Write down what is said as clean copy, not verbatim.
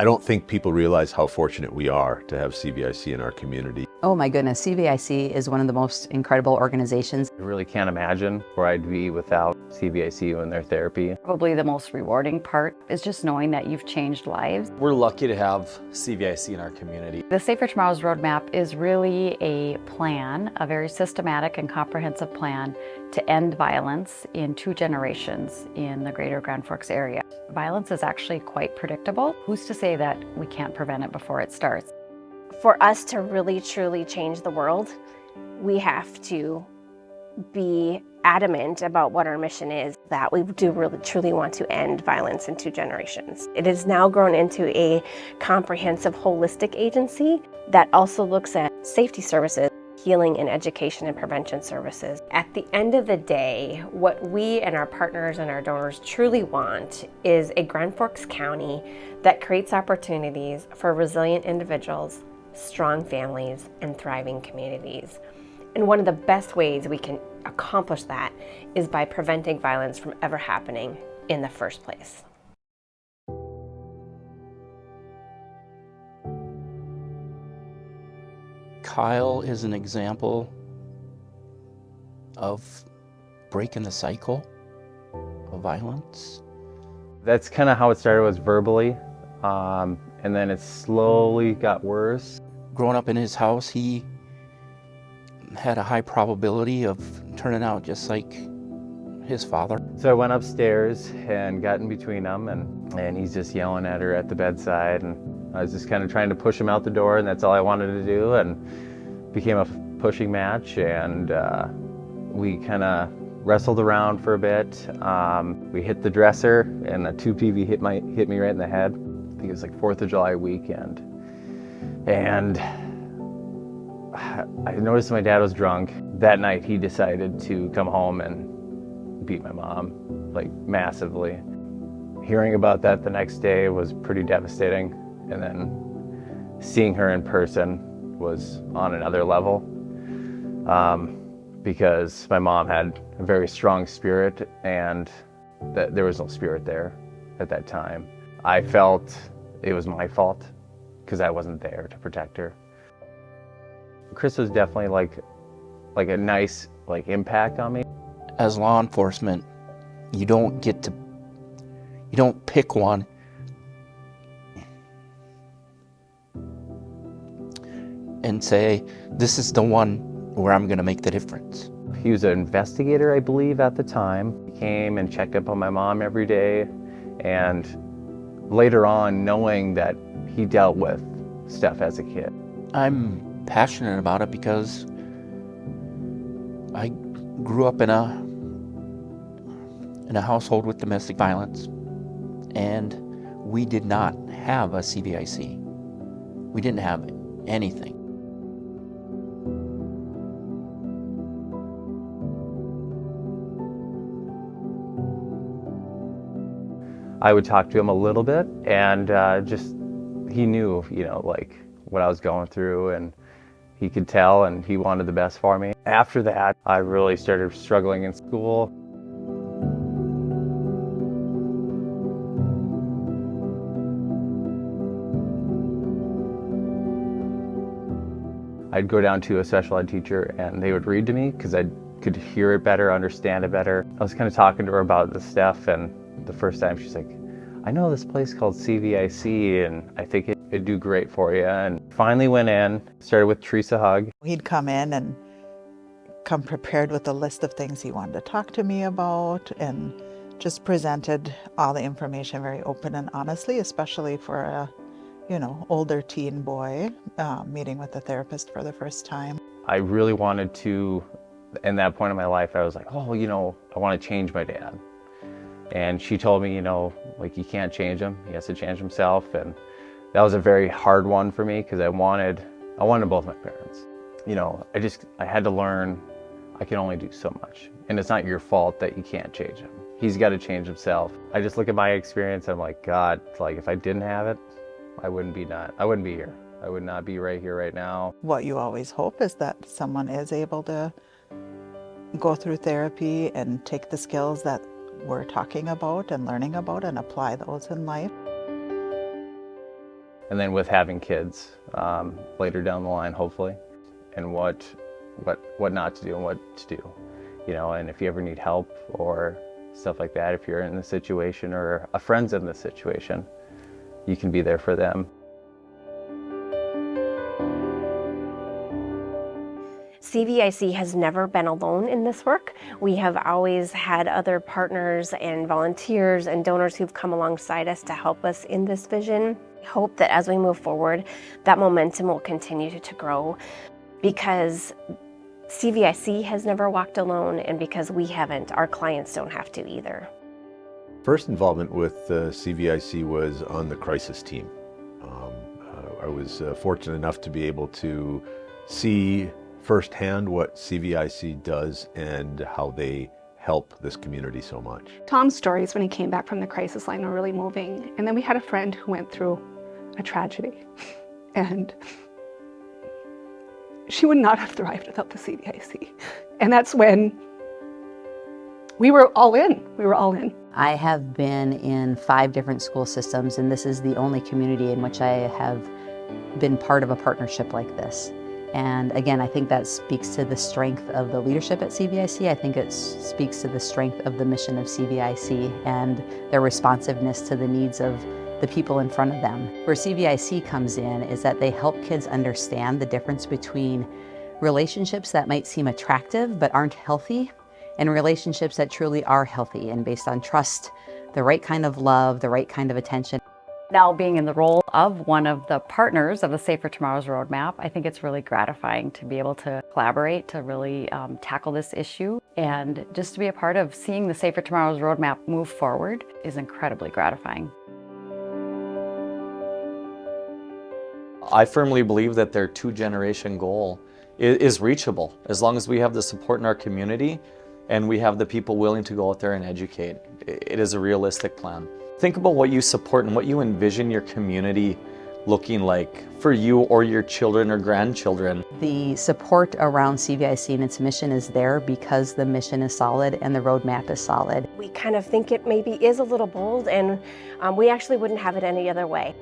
I don't think people realize how fortunate we are to have CVIC in our community. Oh my goodness, CVIC is one of the most incredible organizations. I really can't imagine where I'd be without CVIC and their therapy. Probably the most rewarding part is just knowing that you've changed lives. We're lucky to have CVIC in our community. The Safer Tomorrows Roadmap is really a plan, a very systematic and comprehensive plan to end violence in 2 generations in the greater Grand Forks area. Violence is actually quite predictable. Who's to say that we can't prevent it before it starts? For us to really truly change the world, we have to be adamant about what our mission is, that we do really truly want to end violence in 2 generations. It has now grown into a comprehensive holistic agency that also looks at safety services, healing and education and prevention services. At the end of the day, what we and our partners and our donors truly want is a Grand Forks County that creates opportunities for resilient individuals, strong families, and thriving communities. And one of the best ways we can accomplish that is by preventing violence from ever happening in the first place. Kyle is an example of breaking the cycle of violence. That's kind of how it started, was verbally, and then it slowly got worse. Growing up in his house, he had a high probability of turning out just like his father. So I went upstairs and got in between them, and he's just yelling at her at the bedside, and I was just kind of trying to push him out the door, and that's all I wanted to do, and became a pushing match, and we kind of wrestled around for a bit. We hit the dresser, and a 2PV hit me right in the head. I think it was like 4th of July weekend. And I noticed my dad was drunk. That night he decided to come home and beat my mom, like massively. Hearing about that the next day was pretty devastating. And then seeing her in person was on another level, because my mom had a very strong spirit, and that there was no spirit there at that time. I felt it was my fault because I wasn't there to protect her. Chris was definitely like a nice impact on me. As law enforcement, you don't pick one. And say, this is the one where I'm gonna make the difference. He was an investigator, I believe, at the time. He came and checked up on my mom every day, and later on, knowing that he dealt with stuff as a kid. I'm passionate about it because I grew up in a household with domestic violence, and we did not have a CVIC. We didn't have anything. I would talk to him a little bit, and just he knew, what I was going through, and he could tell, and he wanted the best for me. After that, I really started struggling in school. I'd go down to a special ed teacher, and they would read to me because I could hear it better, understand it better. I was kind of talking to her about this stuff, and the first time she's like, I know this place called CVIC, and I think it'd do great for you. And finally went in, started with Teresa Hug. He'd come in and come prepared with a list of things he wanted to talk to me about, and just presented all the information very open and honestly, especially for a older teen boy meeting with a therapist for the first time. I really wanted to, in that point in my life, I was like, I want to change my dad. And she told me, you can't change him. He has to change himself. And that was a very hard one for me because I wanted both my parents. I had to learn I can only do so much. And it's not your fault that you can't change him. He's got to change himself. I just look at my experience, I'm like, God, if I didn't have it, I wouldn't be here. I would not be right here right now. What you always hope is that someone is able to go through therapy and take the skills that we're talking about and learning about and apply those in life. and then with having kids later down the line, hopefully, and what not to do and what to do, you know, and if you ever need help or stuff like that, if you're in the situation or a friend's in the situation, you can be there for them. CVIC has never been alone in this work. We have always had other partners and volunteers and donors who've come alongside us to help us in this vision. I hope that as we move forward, that momentum will continue to grow, because CVIC has never walked alone, and because we haven't, our clients don't have to either. First involvement with CVIC was on the crisis team. I was fortunate enough to be able to see firsthand what CVIC does and how they help this community so much. Tom's stories when he came back from the crisis line were really moving. And then we had a friend who went through a tragedy, and she would not have thrived without the CVIC. And that's when we were all in. We were all in. I have been in 5 different school systems, and this is the only community in which I have been part of a partnership like this. And again, I think that speaks to the strength of the leadership at CVIC. I think it speaks to the strength of the mission of CVIC and their responsiveness to the needs of the people in front of them. Where CVIC comes in is that they help kids understand the difference between relationships that might seem attractive but aren't healthy, and relationships that truly are healthy and based on trust, the right kind of love, the right kind of attention. Now, being in the role of one of the partners of the Safer Tomorrows Roadmap, I think it's really gratifying to be able to collaborate, to really tackle this issue, and just to be a part of seeing the Safer Tomorrows Roadmap move forward is incredibly gratifying. I firmly believe that their 2-generation goal is reachable as long as we have the support in our community and we have the people willing to go out there and educate. It is a realistic plan. Think about what you support and what you envision your community looking like for you or your children or grandchildren. The support around CVIC and its mission is there because the mission is solid and the roadmap is solid. We kind of think it maybe is a little bold, and we actually wouldn't have it any other way.